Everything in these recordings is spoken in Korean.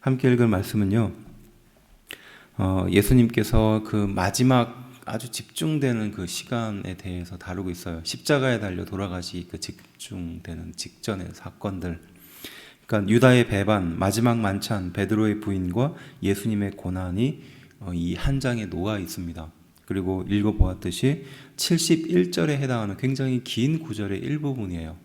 함께 읽을 말씀은요. 예수님께서 그 마지막 아주 집중되는 그 시간에 대해서 다루고 있어요. 십자가에 달려 돌아가시 그 집중되는 직전의 사건들. 그러니까 유다의 배반, 마지막 만찬, 베드로의 부인과 예수님의 고난이 이 한 장에 녹아 있습니다. 그리고 읽어보았듯이 71절에 해당하는 굉장히 긴 구절의 일부분이에요.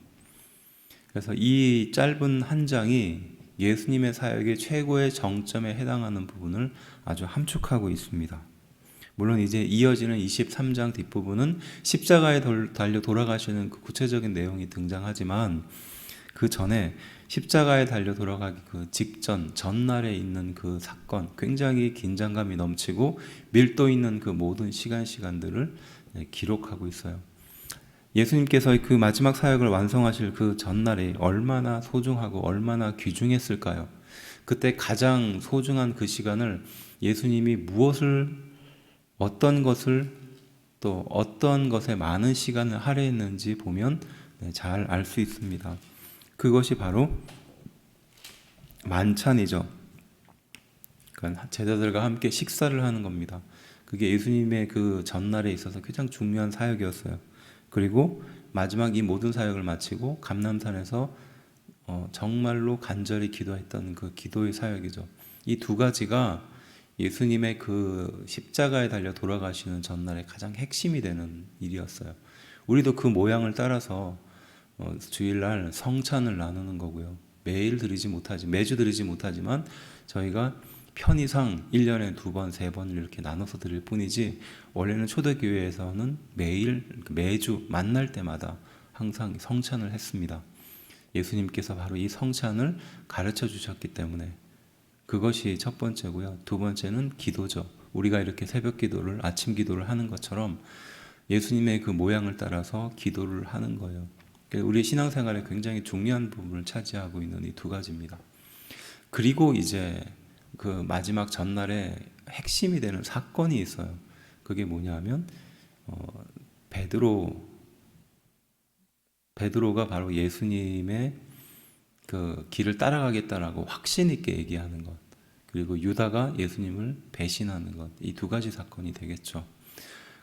그래서 이 짧은 한 장이 예수님의 사역의 최고의 정점에 해당하는 부분을 아주 함축하고 있습니다. 물론 이제 이어지는 23장 뒷부분은 십자가에 달려 돌아가시는 그 구체적인 내용이 등장하지만 그 전에 십자가에 달려 돌아가기 그 직전 전날에 있는 그 사건, 굉장히 긴장감이 넘치고 밀도 있는 그 모든 시간들을 기록하고 있어요. 예수님께서 그 마지막 사역을 완성하실 그 전날이 얼마나 소중하고 얼마나 귀중했을까요? 그때 가장 소중한 그 시간을 예수님이 어떤 것을 또 어떤 것에 많은 시간을 할애했는지 보면 잘 알 수 있습니다. 그것이 바로 만찬이죠. 그러니까 제자들과 함께 식사를 하는 겁니다. 그게 예수님의 그 전날에 있어서 가장 중요한 사역이었어요. 그리고 마지막 이 모든 사역을 마치고 감람산에서 정말로 간절히 기도했던 그 기도의 사역이죠. 이 두 가지가 예수님의 그 십자가에 달려 돌아가시는 전날의 가장 핵심이 되는 일이었어요. 우리도 그 모양을 따라서 주일날 성찬을 나누는 거고요. 매주 드리지 못하지만 저희가 편의상 1년에 2번, 3번 이렇게 나눠서 드릴 뿐이지 원래는 초대교회에서는 매주 만날 때마다 항상 성찬을 했습니다. 예수님께서 바로 이 성찬을 가르쳐 주셨기 때문에 그것이 첫 번째고요. 두 번째는 기도죠. 우리가 이렇게 새벽 기도를, 아침 기도를 하는 것처럼 예수님의 그 모양을 따라서 기도를 하는 거예요. 우리 신앙생활에 굉장히 중요한 부분을 차지하고 있는 이 두 가지입니다. 그리고 이제 그 마지막 전날에 핵심이 되는 사건이 있어요. 그게 뭐냐면 베드로가 바로 예수님의 그 길을 따라가겠다라고 확신 있게 얘기하는 것, 그리고 유다가 예수님을 배신하는 것, 이 두 가지 사건이 되겠죠.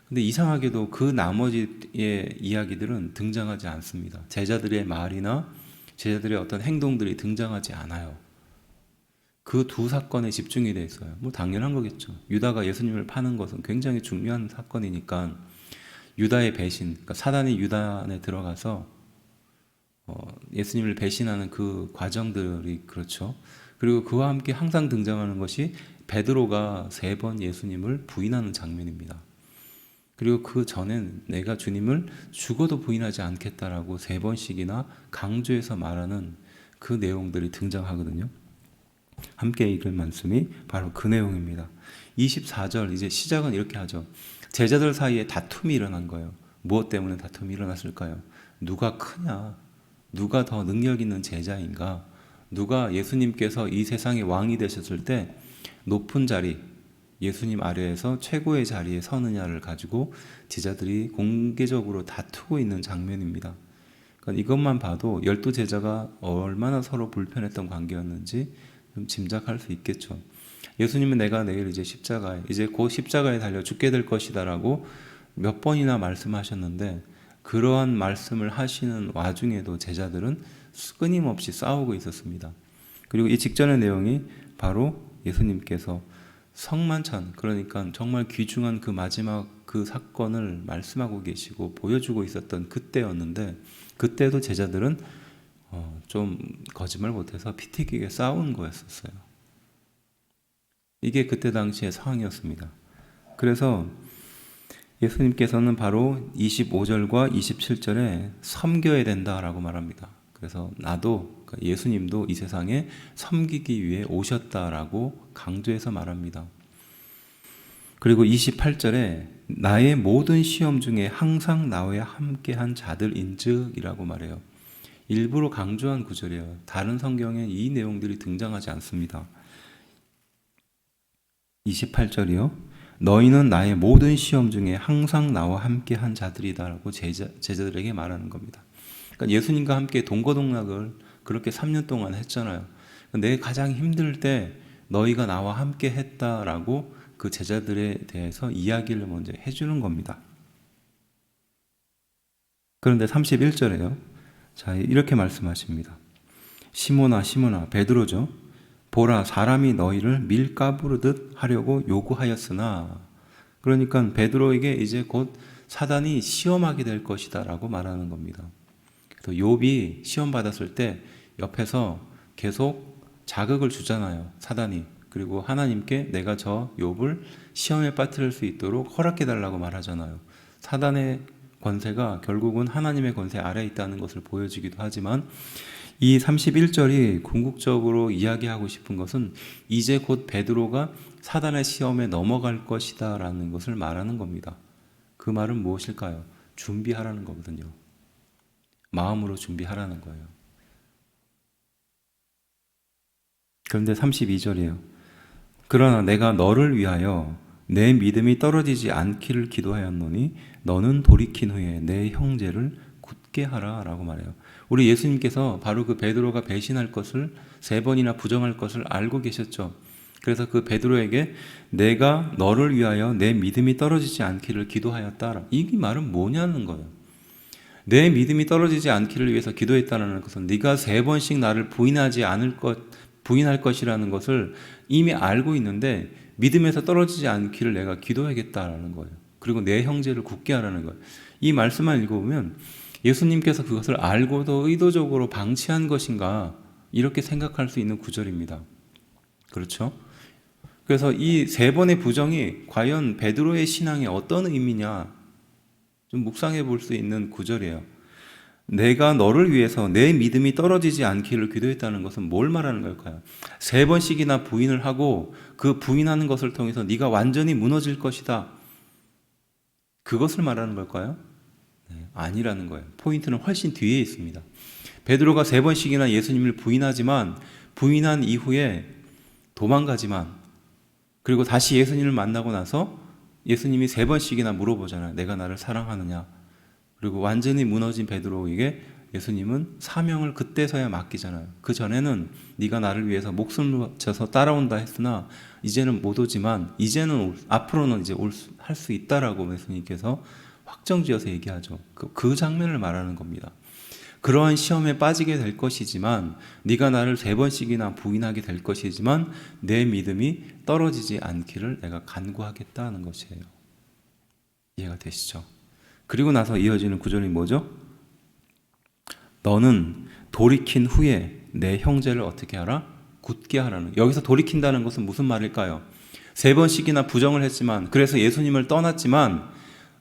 근데 이상하게도 그 나머지의 이야기들은 등장하지 않습니다. 제자들의 말이나 제자들의 어떤 행동들이 등장하지 않아요. 그 두 사건에 집중이 돼 있어요. 뭐 당연한 거겠죠. 유다가 예수님을 파는 것은 굉장히 중요한 사건이니까 유다의 배신, 그러니까 사단이 유다 안에 들어가서 예수님을 배신하는 그 과정들이 그렇죠. 그리고 그와 함께 항상 등장하는 것이 베드로가 3번 예수님을 부인하는 장면입니다. 그리고 그 전엔 내가 주님을 죽어도 부인하지 않겠다라고 3번씩이나 강조해서 말하는 그 내용들이 등장하거든요. 함께 읽을 말씀이 바로 그 내용입니다. 24절 이제 시작은 이렇게 하죠. 제자들 사이에 다툼이 일어난 거예요. 무엇 때문에 다툼이 일어났을까요? 누가 크냐? 누가 더 능력 있는 제자인가? 누가 예수님께서 이 세상의 왕이 되셨을 때 높은 자리, 예수님 아래에서 최고의 자리에 서느냐를 가지고 제자들이 공개적으로 다투고 있는 장면입니다. 그러니까 이것만 봐도 12제자가 얼마나 서로 불편했던 관계였는지 좀 짐작할 수 있겠죠. 예수님은 내가 내일 이제 곧 십자가에 달려 죽게 될 것이다라고 몇 번이나 말씀하셨는데 그러한 말씀을 하시는 와중에도 제자들은 끊임없이 싸우고 있었습니다. 그리고 이 직전의 내용이 바로 예수님께서 성만찬, 그러니까 정말 귀중한 그 마지막 그 사건을 말씀하고 계시고 보여주고 있었던 그때였는데 그때도 제자들은 좀 거짓말 못해서 피 튀기게 싸운 거였었어요. 이게 그때 당시의 상황이었습니다. 그래서 예수님께서는 바로 25절과 27절에 섬겨야 된다라고 말합니다. 그래서 그러니까 예수님도 이 세상에 섬기기 위해 오셨다라고 강조해서 말합니다. 그리고 28절에 나의 모든 시험 중에 항상 나와 함께한 자들인즉이라고 말해요. 일부러 강조한 구절이에요. 다른 성경에 이 내용들이 등장하지 않습니다. 28절이요. 너희는 나의 모든 시험 중에 항상 나와 함께한 자들이다라고 제자들에게 말하는 겁니다. 그러니까 예수님과 함께 동거동락을 그렇게 3년 동안 했잖아요. 내 가장 힘들 때 너희가 나와 함께 했다라고 그 제자들에 대해서 이야기를 먼저 해주는 겁니다. 그런데 31절에요. 자, 이렇게 말씀하십니다. 시몬아 시몬아 베드로죠. 보라 사람이 너희를 밀가부르듯 하려고 요구하였으나, 그러니까 베드로에게 이제 곧 사단이 시험하게 될 것이다 라고 말하는 겁니다. 그래서 욥이 시험 받았을 때 옆에서 계속 자극을 주잖아요, 사단이. 그리고 하나님께 내가 저 욥을 시험에 빠뜨릴 수 있도록 허락해달라고 말하잖아요. 사단의 권세가 결국은 하나님의 권세 아래에 있다는 것을 보여주기도 하지만, 이 31절이 궁극적으로 이야기하고 싶은 것은 이제 곧 베드로가 사단의 시험에 넘어갈 것이다 라는 것을 말하는 겁니다. 그 말은 무엇일까요? 준비하라는 거거든요. 마음으로 준비하라는 거예요. 그런데 32절이에요. 그러나 내가 너를 위하여 내 믿음이 떨어지지 않기를 기도하였노니 너는 돌이킨 후에 내 형제를 굳게 하라 라고 말해요. 우리 예수님께서 바로 그 베드로가 배신할 것을 3번이나 부정할 것을 알고 계셨죠. 그래서 그 베드로에게 내가 너를 위하여 내 믿음이 떨어지지 않기를 기도하였다. 이 말은 뭐냐는 거예요. 내 믿음이 떨어지지 않기를 위해서 기도했다는 것은 네가 3번씩 나를 부인할 것이라는 것을 이미 알고 있는데 믿음에서 떨어지지 않기를 내가 기도하겠다라는 거예요. 그리고 내 형제를 굳게 하라는 거예요. 이 말씀만 읽어보면 예수님께서 그것을 알고도 의도적으로 방치한 것인가, 이렇게 생각할 수 있는 구절입니다. 그렇죠? 그래서 이 3번의 부정이 과연 베드로의 신앙에 어떤 의미냐, 좀 묵상해 볼 수 있는 구절이에요. 내가 너를 위해서 내 믿음이 떨어지지 않기를 기도했다는 것은 뭘 말하는 걸까요? 3번씩이나 부인을 하고 그 부인하는 것을 통해서 네가 완전히 무너질 것이다, 그것을 말하는 걸까요? 네, 아니라는 거예요. 포인트는 훨씬 뒤에 있습니다. 베드로가 3번씩이나 예수님을 부인하지만, 부인한 이후에 도망가지만, 그리고 다시 예수님을 만나고 나서 예수님이 3번씩이나 물어보잖아요. 내가 나를 사랑하느냐? 그리고 완전히 무너진 베드로에게 예수님은 사명을 그때서야 맡기잖아요. 그 전에는 네가 나를 위해서 목숨을 바쳐서 따라온다 했으나 이제는 못 오지만 이제는 앞으로는 이제 할 수 있다라고 예수님께서 확정지어서 얘기하죠. 그 장면을 말하는 겁니다. 그러한 시험에 빠지게 될 것이지만, 네가 나를 3번씩이나 부인하게 될 것이지만 내 믿음이 떨어지지 않기를 내가 간구하겠다는 것이에요. 이해가 되시죠? 그리고 나서 이어지는 구절이 뭐죠? 너는 돌이킨 후에 내 형제를 어떻게 하라? 굳게 하라는. 여기서 돌이킨다는 것은 무슨 말일까요? 3번씩이나 부정을 했지만, 그래서 예수님을 떠났지만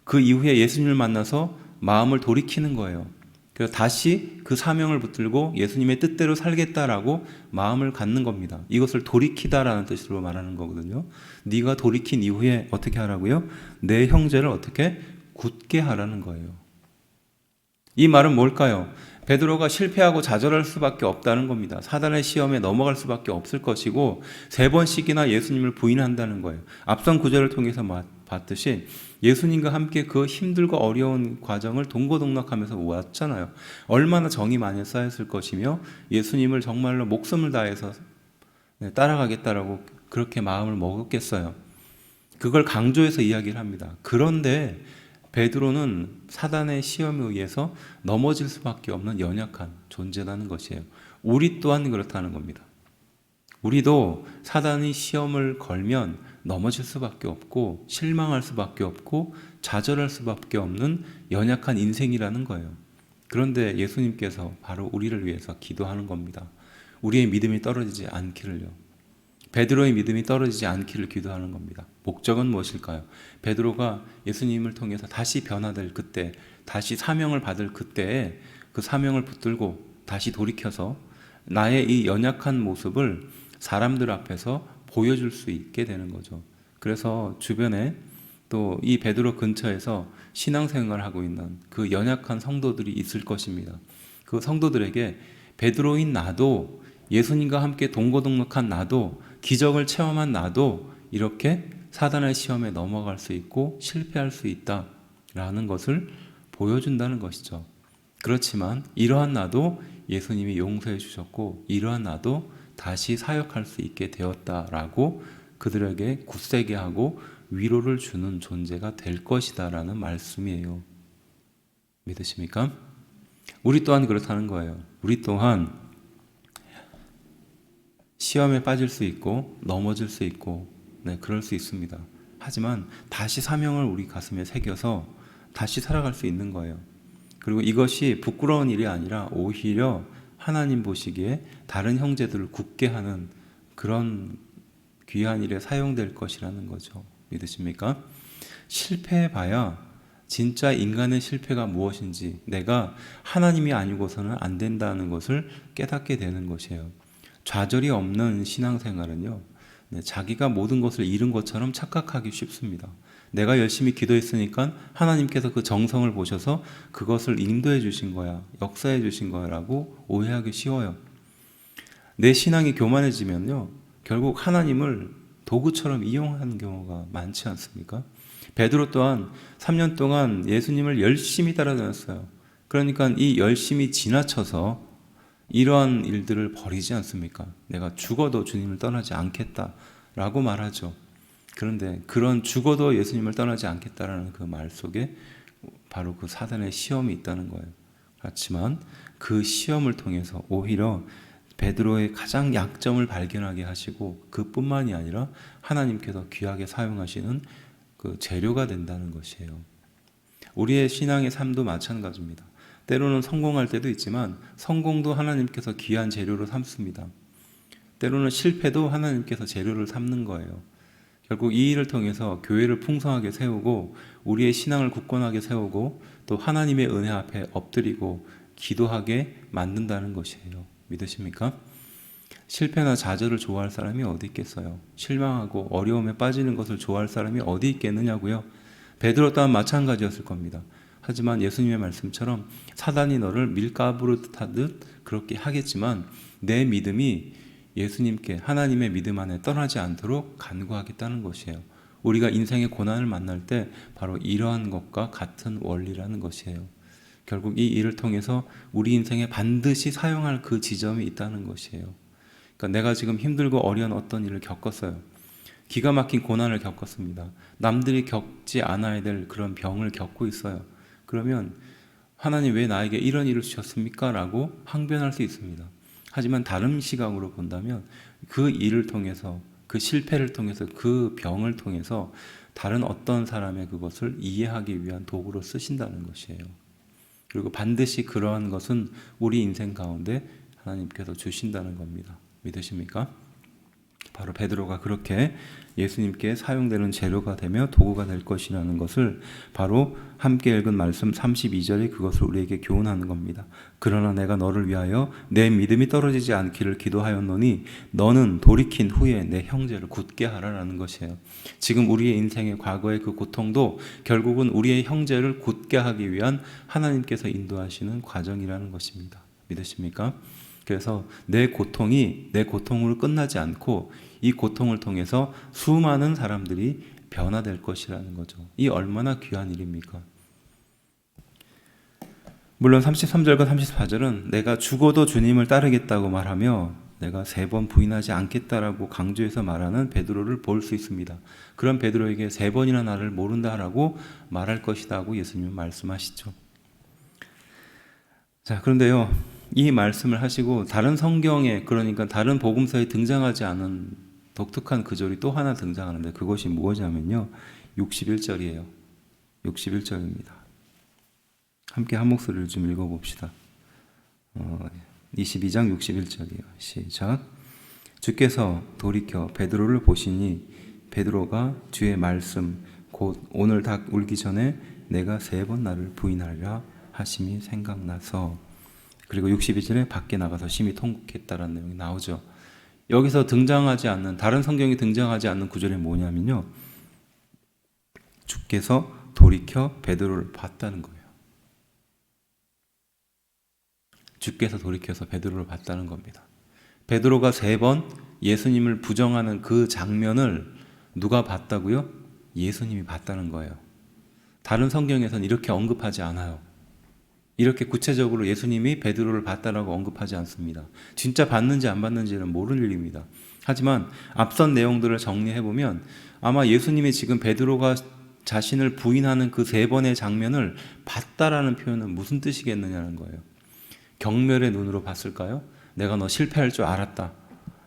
그 이후에 예수님을 만나서 마음을 돌이키는 거예요. 그래서 다시 그 사명을 붙들고 예수님의 뜻대로 살겠다라고 마음을 갖는 겁니다. 이것을 돌이키다라는 뜻으로 말하는 거거든요. 네가 돌이킨 이후에 어떻게 하라고요? 내 형제를 어떻게? 굳게 하라는 거예요. 이 말은 뭘까요? 베드로가 실패하고 좌절할 수밖에 없다는 겁니다. 사단의 시험에 넘어갈 수밖에 없을 것이고 3번씩이나 예수님을 부인한다는 거예요. 앞선 구절을 통해서 봤듯이 예수님과 함께 그 힘들고 어려운 과정을 동고동락하면서 왔잖아요. 얼마나 정이 많이 쌓였을 것이며 예수님을 정말로 목숨을 다해서 따라가겠다라고 그렇게 마음을 먹었겠어요. 그걸 강조해서 이야기를 합니다. 그런데 베드로는 사단의 시험에 의해서 넘어질 수밖에 없는 연약한 존재라는 것이에요. 우리 또한 그렇다는 겁니다. 우리도 사단이 시험을 걸면 넘어질 수밖에 없고 실망할 수밖에 없고 좌절할 수밖에 없는 연약한 인생이라는 거예요. 그런데 예수님께서 바로 우리를 위해서 기도하는 겁니다. 우리의 믿음이 떨어지지 않기를요. 베드로의 믿음이 떨어지지 않기를 기도하는 겁니다. 목적은 무엇일까요? 베드로가 예수님을 통해서 다시 변화될 그때, 다시 사명을 받을 그때에 그 사명을 붙들고 다시 돌이켜서 나의 이 연약한 모습을 사람들 앞에서 보여줄 수 있게 되는 거죠. 그래서 주변에 또 이 베드로 근처에서 신앙생활을 하고 있는 그 연약한 성도들이 있을 것입니다. 그 성도들에게 베드로인 나도, 예수님과 함께 동고동락한 나도, 기적을 체험한 나도 이렇게 사단의 시험에 넘어갈 수 있고 실패할 수 있다라는 것을 보여준다는 것이죠. 그렇지만 이러한 나도 예수님이 용서해 주셨고, 이러한 나도 다시 사역할 수 있게 되었다라고 그들에게 굳세게 하고 위로를 주는 존재가 될 것이다라는 말씀이에요. 믿으십니까? 우리 또한 그렇다는 거예요. 우리 또한 시험에 빠질 수 있고 넘어질 수 있고 그럴 수 있습니다. 하지만 다시 사명을 우리 가슴에 새겨서 다시 살아갈 수 있는 거예요. 그리고 이것이 부끄러운 일이 아니라 오히려 하나님 보시기에 다른 형제들을 굳게 하는 그런 귀한 일에 사용될 것이라는 거죠. 믿으십니까? 실패해봐야 진짜 인간의 실패가 무엇인지 내가 하나님이 아니고서는 안 된다는 것을 깨닫게 되는 것이에요. 좌절이 없는 신앙생활은요, 자기가 모든 것을 잃은 것처럼 착각하기 쉽습니다. 내가 열심히 기도했으니까 하나님께서 그 정성을 보셔서 그것을 인도해 주신 거야, 역사해 주신 거야 라고 오해하기 쉬워요. 내 신앙이 교만해지면요, 결국 하나님을 도구처럼 이용하는 경우가 많지 않습니까? 베드로 또한 3년 동안 예수님을 열심히 따라다녔어요. 그러니까 이 열심히 지나쳐서 이러한 일들을 벌이지 않습니까? 내가 죽어도 주님을 떠나지 않겠다라고 말하죠. 그런데 그런 죽어도 예수님을 떠나지 않겠다라는 그 말 속에 바로 그 사단의 시험이 있다는 거예요. 그렇지만 그 시험을 통해서 오히려 베드로의 가장 약점을 발견하게 하시고 그뿐만이 아니라 하나님께서 귀하게 사용하시는 그 재료가 된다는 것이에요. 우리의 신앙의 삶도 마찬가지입니다. 때로는 성공할 때도 있지만 성공도 하나님께서 귀한 재료로 삼습니다. 때로는 실패도 하나님께서 재료를 삼는 거예요. 결국 이 일을 통해서 교회를 풍성하게 세우고 우리의 신앙을 굳건하게 세우고 또 하나님의 은혜 앞에 엎드리고 기도하게 만든다는 것이에요. 믿으십니까? 실패나 좌절을 좋아할 사람이 어디 있겠어요? 실망하고 어려움에 빠지는 것을 좋아할 사람이 어디 있겠느냐고요? 베드로 또한 마찬가지였을 겁니다. 하지만 예수님의 말씀처럼 사단이 너를 밀가부르듯 하듯 그렇게 하겠지만 내 믿음이 예수님께 하나님의 믿음 안에 떠나지 않도록 간구하겠다는 것이에요. 우리가 인생의 고난을 만날 때 바로 이러한 것과 같은 원리라는 것이에요. 결국 이 일을 통해서 우리 인생에 반드시 사용할 그 지점이 있다는 것이에요. 그러니까 내가 지금 힘들고 어려운 어떤 일을 겪었어요. 기가 막힌 고난을 겪었습니다. 남들이 겪지 않아야 될 그런 병을 겪고 있어요. 그러면 하나님 왜 나에게 이런 일을 주셨습니까? 라고 항변할 수 있습니다. 하지만 다른 시각으로 본다면 그 일을 통해서 그 실패를 통해서 그 병을 통해서 다른 어떤 사람의 그것을 이해하기 위한 도구로 쓰신다는 것이에요. 그리고 반드시 그러한 것은 우리 인생 가운데 하나님께서 주신다는 겁니다. 믿으십니까? 바로 베드로가 그렇게 예수님께 사용되는 재료가 되며 도구가 될 것이라는 것을 바로 함께 읽은 말씀 32절에 그것을 우리에게 교훈하는 겁니다. 그러나 내가 너를 위하여 내 믿음이 떨어지지 않기를 기도하였노니 너는 돌이킨 후에 내 형제를 굳게 하라라는 것이에요. 지금 우리의 인생의 과거의 그 고통도 결국은 우리의 형제를 굳게 하기 위한 하나님께서 인도하시는 과정이라는 것입니다. 믿으십니까? 그래서 내 고통이 내 고통으로 끝나지 않고 이 고통을 통해서 수많은 사람들이 변화될 것이라는 거죠. 이 얼마나 귀한 일입니까? 물론 33절과 34절은 내가 죽어도 주님을 따르겠다고 말하며 내가 3번 부인하지 않겠다라고 강조해서 말하는 베드로를 볼 수 있습니다. 그런 베드로에게 3번이나 나를 모른다라고 말할 것이다 고 예수님은 말씀하시죠. 자, 그런데요, 이 말씀을 하시고 다른 성경에, 그러니까 다른 복음서에 등장하지 않은 독특한 구절이 또 하나 등장하는데 그것이 무엇이냐면요, 61절이에요. 61절입니다. 함께 한 목소리를 좀 읽어봅시다. 22장 61절이에요. 시작. 주께서 돌이켜 베드로를 보시니 베드로가 주의 말씀 곧 오늘 닭 울기 전에 내가 3번 나를 부인하리라 하심이 생각나서, 그리고 62절에 밖에 나가서 심히 통곡했다라는 내용이 나오죠. 여기서 등장하지 않는, 다른 성경이 등장하지 않는 구절이 뭐냐면요, 주께서 돌이켜 베드로를 봤다는 거예요. 주께서 돌이켜서 베드로를 봤다는 겁니다. 베드로가 3번 예수님을 부정하는 그 장면을 누가 봤다고요? 예수님이 봤다는 거예요. 다른 성경에서는 이렇게 언급하지 않아요. 이렇게 구체적으로 예수님이 베드로를 봤다라고 언급하지 않습니다. 진짜 봤는지 안 봤는지는 모를 일입니다. 하지만 앞선 내용들을 정리해 보면 아마 예수님이 지금 베드로가 자신을 부인하는 그 3번의 장면을 봤다라는 표현은 무슨 뜻이겠느냐는 거예요. 경멸의 눈으로 봤을까요? 내가 너 실패할 줄 알았다.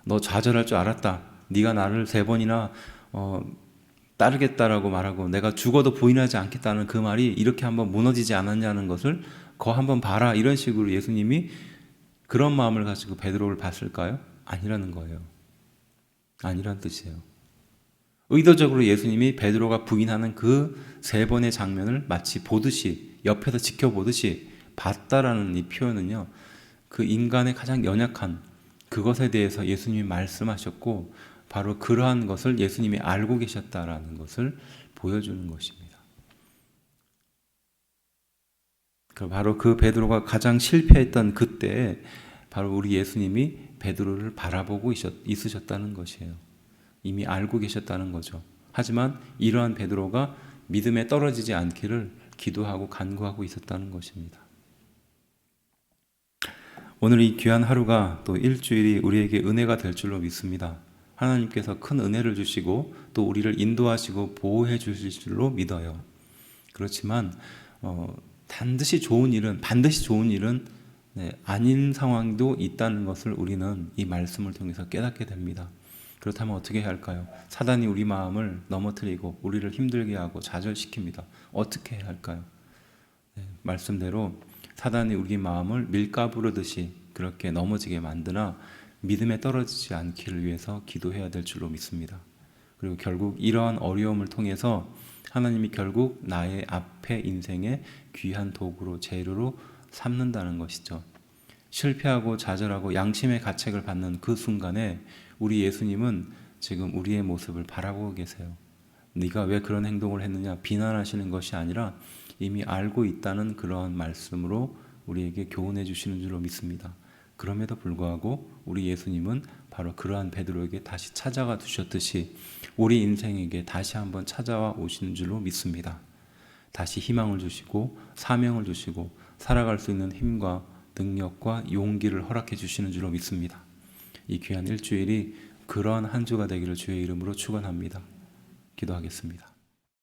너 좌절할 줄 알았다. 네가 나를 3번이나 따르겠다라고 말하고 내가 죽어도 부인하지 않겠다는 그 말이 이렇게 한번 무너지지 않았냐는 것을 거 한번 봐라. 이런 식으로 예수님이 그런 마음을 가지고 베드로를 봤을까요? 아니라는 거예요. 아니란 뜻이에요. 의도적으로 예수님이 베드로가 부인하는 그 3번의 장면을 마치 보듯이 옆에서 지켜보듯이 봤다라는 이 표현은요. 그 인간의 가장 연약한 그것에 대해서 예수님이 말씀하셨고 바로 그러한 것을 예수님이 알고 계셨다라는 것을 보여주는 것입니다. 바로 그 베드로가 가장 실패했던 그때에 바로 우리 예수님이 베드로를 바라보고 있으셨다는 것이에요. 이미 알고 계셨다는 거죠. 하지만 이러한 베드로가 믿음에 떨어지지 않기를 기도하고 간구하고 있었다는 것입니다. 오늘 이 귀한 하루가 또 일주일이 우리에게 은혜가 될 줄로 믿습니다. 하나님께서 큰 은혜를 주시고 또 우리를 인도하시고 보호해 주실 줄로 믿어요. 그렇지만 반드시 좋은 일은 아닌 상황도 있다는 것을 우리는 이 말씀을 통해서 깨닫게 됩니다. 그렇다면 어떻게 해야 할까요? 사단이 우리 마음을 넘어뜨리고 우리를 힘들게 하고 좌절시킵니다. 어떻게 해야 할까요? 말씀대로 사단이 우리 마음을 밀가부르듯이 그렇게 넘어지게 만드나 믿음에 떨어지지 않기를 위해서 기도해야 될 줄로 믿습니다. 그리고 결국 이러한 어려움을 통해서 하나님이 결국 나의 앞에 인생의 귀한 도구로 재료로 삼는다는 것이죠. 실패하고 좌절하고 양심의 가책을 받는 그 순간에 우리 예수님은 지금 우리의 모습을 바라보고 계세요. 네가 왜 그런 행동을 했느냐 비난하시는 것이 아니라 이미 알고 있다는 그러한 말씀으로 우리에게 교훈해 주시는 줄로 믿습니다. 그럼에도 불구하고 우리 예수님은 바로 그러한 베드로에게 다시 찾아가 주셨듯이 우리 인생에게 다시 한번 찾아와 오시는 줄로 믿습니다. 다시 희망을 주시고 사명을 주시고 살아갈 수 있는 힘과 능력과 용기를 허락해 주시는 줄로 믿습니다. 이 귀한 일주일이 그러한 한 주가 되기를 주의 이름으로 축원합니다. 기도하겠습니다.